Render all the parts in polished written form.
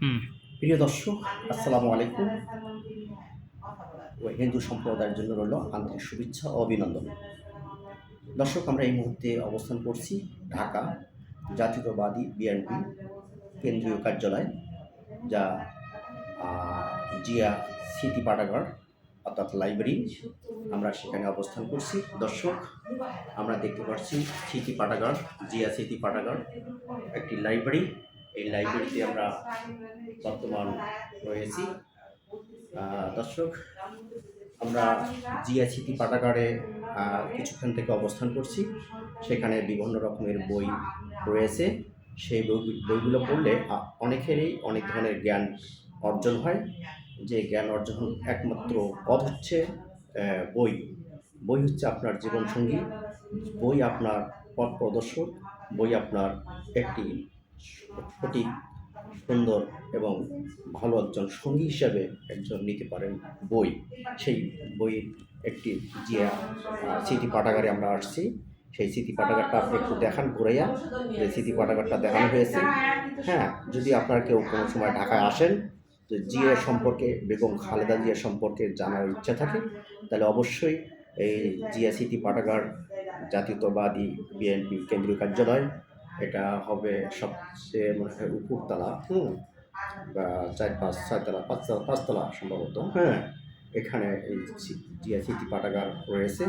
হুম। প্রিয় দর্শক, আসসালামু আলাইকুম। ও হিন্দু সম্প্রদায়ের জন্য রইল আন্তরিক শুভেচ্ছা ও অভিনন্দন। দর্শক, আমরা এই মুহূর্তে অবস্থান করছি ঢাকা জাতীয়তাবাদী বিএনপি কেন্দ্রীয় কার্যালয়, যা জিয়া স্মৃতি পাঠাগার অর্থাৎ লাইব্রেরি। আমরা সেখানে অবস্থান করছি। দর্শক, আমরা দেখতে পাচ্ছি স্মৃতি পাঠাগার, জিয়া স্মৃতি পাঠাগার একটি লাইব্রেরি। এই লাইব্রেরিতে আমরা বর্তমান রয়েছি। দর্শক, আমরা জিয়া স্মৃতি পাঠাগারে কিছুক্ষণ থেকে অবস্থান করছি। সেখানে বিভিন্ন রকমের বই রয়েছে। সেই বইগুলো পড়লে অনেকেরই অনেক ধরনের জ্ঞান অর্জন হয়। যে জ্ঞান অর্জন একমাত্র পথ হচ্ছে বই। বই হচ্ছে আপনার জীবনসঙ্গী, বই আপনার পথ প্রদর্শক, বই আপনার একটি সঠিক, সুন্দর এবং ভালো একজন সঙ্গী হিসাবে একজন নিতে পারেন বই। সেই বইয়ের একটি জিয়া স্মৃতি পাঠাগারে আমরা আসছি। সেই স্মৃতি পাঠাগারটা আপনি একটু দেখান ঘুরাইয়া, যে স্মৃতি পাঠাগারটা দেখানো হয়েছে। হ্যাঁ, যদি আপনারা কেউ কোনো সময় ঢাকায় আসেন, তো জিয়া সম্পর্কে, বেগম খালেদা জিয়া সম্পর্কে জানার ইচ্ছা থাকে, তাহলে অবশ্যই এই জিয়া স্মৃতি পাঠাগার জাতীয়তাবাদী বিএনপি কেন্দ্রীয় কার্যালয়, এটা হবে সবচেয়ে মনে হয় উপরতলা, বা ৪-৫-৬ তলা, ৫তলা সম্ভবত। হ্যাঁ, এখানে এই জিয়া স্মৃতি পাঠাগার রয়েছে।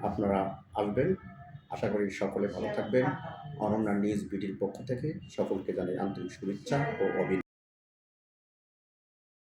আপনারা আসবেন। আশা করি সকলে ভালো থাকবেন। অনন্যা নিউজ বিডির পক্ষ থেকে সকলকে জানাই আন্তরিক শুভেচ্ছা ও অভিনন্দন।